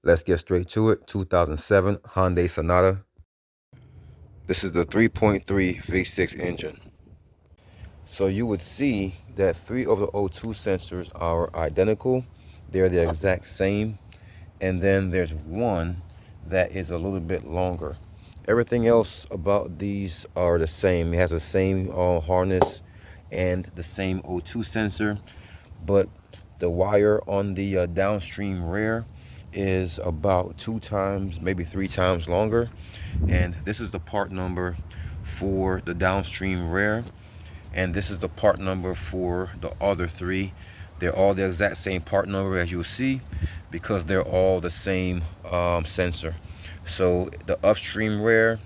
Let's get straight to it. 2007 Hyundai Sonata. This is the 3.3 V6 engine. So you would see that 3 of the O2 sensors are identical. They're the exact same. And then there's one that is a little bit longer. Everything else about these are the same. It has the same harness and the same O2 sensor, but the wire on the downstream rear is about 2 times, maybe 3 times longer. And this is the part number for the downstream rear, and this is the part number for the other 3. They're all the exact same part number, as you'll see, because they're all the same sensor. So the upstream rear,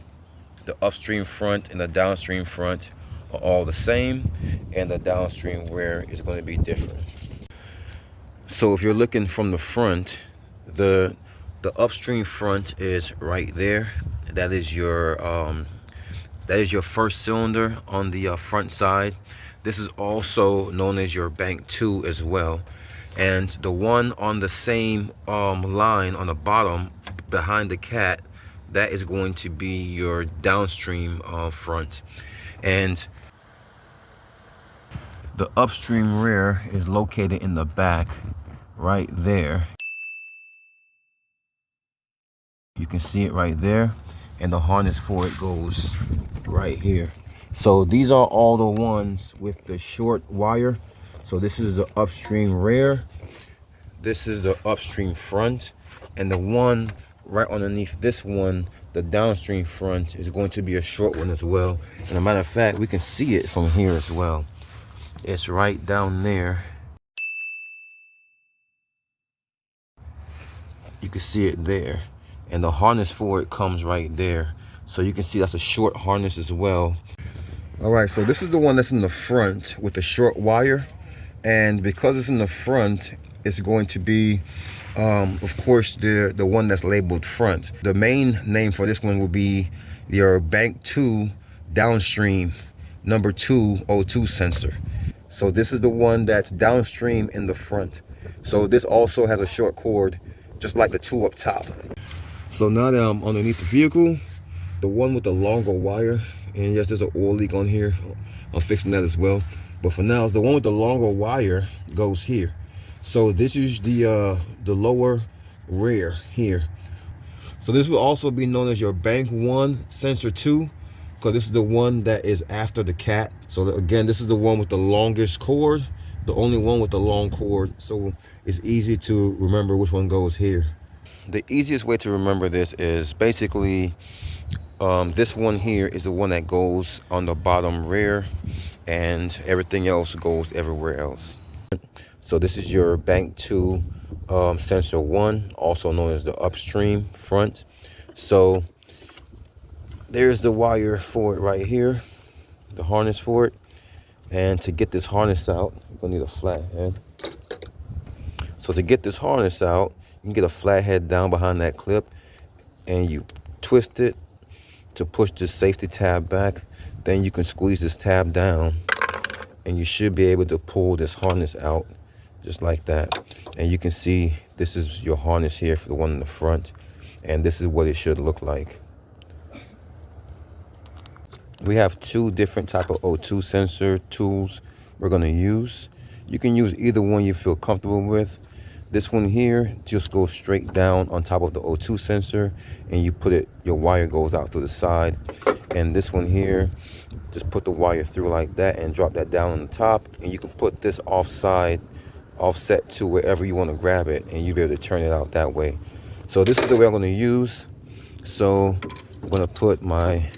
the upstream front, and the downstream front are all the same, and the downstream rear is going to be different. So if you're looking from the front, the upstream front is right there. That is your first cylinder on the front side. This is also known as your bank 2 as well. And the one on the same line on the bottom behind the cat, that is going to be your downstream front. And the upstream rear is located in the back right there. You can see it right there, and the harness for it goes right here. So these are all the ones with the short wire. So this is the upstream rear, this is the upstream front, and the one right underneath this one, the downstream front, is going to be a short one as well. And a matter of fact, we can see it from here as well. It's right down there. You can see it there, and the harness for it comes right there. So you can see that's a short harness as well. All right, so this is the one that's in the front with the short wire, and because it's in the front, it's going to be of course the one that's labeled front. The main name for this one will be your bank 2 downstream number 2 O2 sensor. So this is the one that's downstream in the front. So this also has a short cord, just like the 2 up top. So now that I'm underneath the vehicle, the one with the longer wire, and yes, there's an oil leak on here, I'm fixing that as well. But for now, the one with the longer wire goes here. So this is the lower rear here. So this will also be known as your bank 1 sensor 2, because this is the one that is after the cat. So again, this is the one with the longest cord, the only one with the long cord. So it's easy to remember which one goes here. The easiest way to remember this is basically this one here is the one that goes on the bottom rear, and everything else goes everywhere else. So this is your bank 2 sensor 1, also known as the upstream front. So there's the wire for it right here, the harness for it. And to get this harness out, you're gonna need a flathead. So to get this harness out, you can get a flathead down behind that clip, and you twist it to push this safety tab back. Then you can squeeze this tab down, and you should be able to pull this harness out just like that. And you can see this is your harness here for the one in the front, and this is what it should look like. We have 2 different type of O2 sensor tools we're going to use. You can use either one you feel comfortable with. This one here just goes straight down on top of the O2 sensor, and you put it, your wire goes out to the side. And this one here, just put the wire through like that and drop that down on the top, and you can put this offset to wherever you want to grab it, and you'll be able to turn it out that way. So this is the way I'm going to use. So I'm going to put my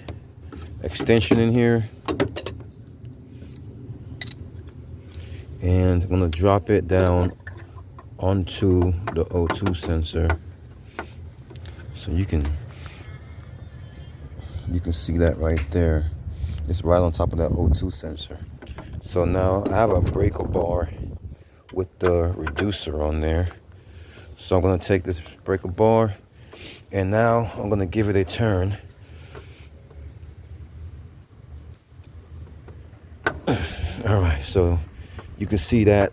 extension in here, and I'm going to drop it down onto the O2 sensor. So you can see that right there. It's right on top of that O2 sensor. So now I have a breaker bar with the reducer on there. So I'm going to take this breaker bar, and now I'm going to give it a turn. All right, so you can see that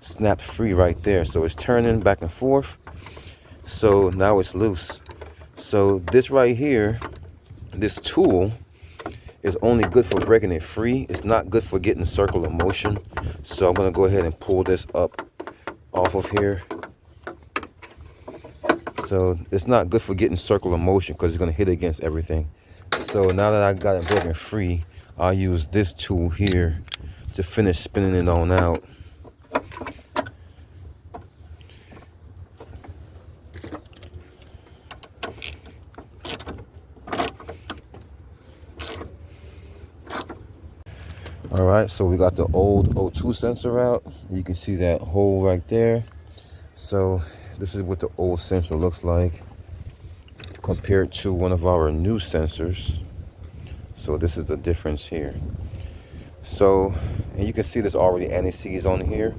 snapped free right there. So it's turning back and forth. So now it's loose. So this right here, this tool is only good for breaking it free. It's not good for getting circular motion. So I'm gonna go ahead and pull this up off of here. So it's not good for getting circular motion because it's gonna hit against everything. So now that I got it broken free, I'll use this tool here to finish spinning it on out. All right, so we got the old O2 sensor out. You can see that hole right there. So this is what the old sensor looks like compared to one of our new sensors. So this is the difference here. So, and you can see there's already anti-seize on here.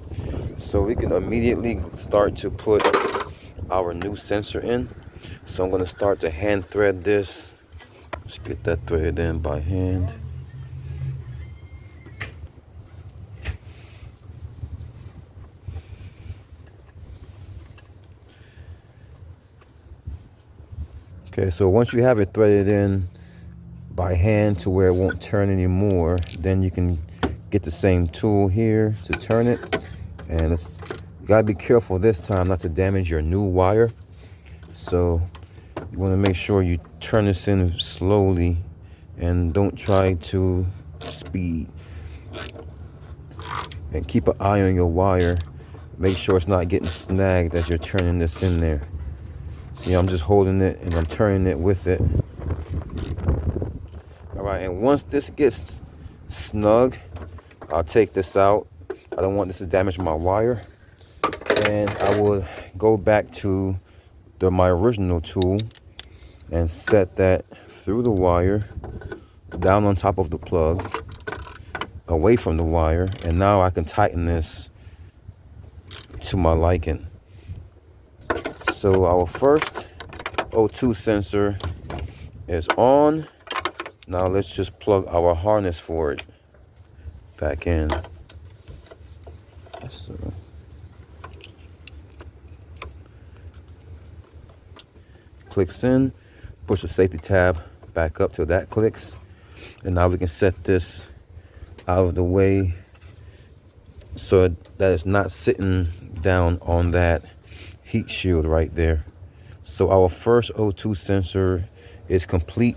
So we can immediately start to put our new sensor in. So I'm gonna start to hand thread this. Let's get that threaded in by hand. Okay, so once you have it threaded in by hand to where it won't turn anymore, then you can get the same tool here to turn it. And you gotta be careful this time not to damage your new wire. So you wanna make sure you turn this in slowly and don't try to speed. And keep an eye on your wire. Make sure it's not getting snagged as you're turning this in there. See, I'm just holding it and I'm turning it with it. All right, and once this gets snug, I'll take this out. I don't want this to damage my wire. And I will go back to my original tool and set that through the wire, down on top of the plug, away from the wire. And now I can tighten this to my liking. So our first O2 sensor is on. Now let's just plug our harness for it back in. So clicks in, push the safety tab back up till that clicks. And now we can set this out of the way so that it's not sitting down on that heat shield right there. So our first O2 sensor is complete.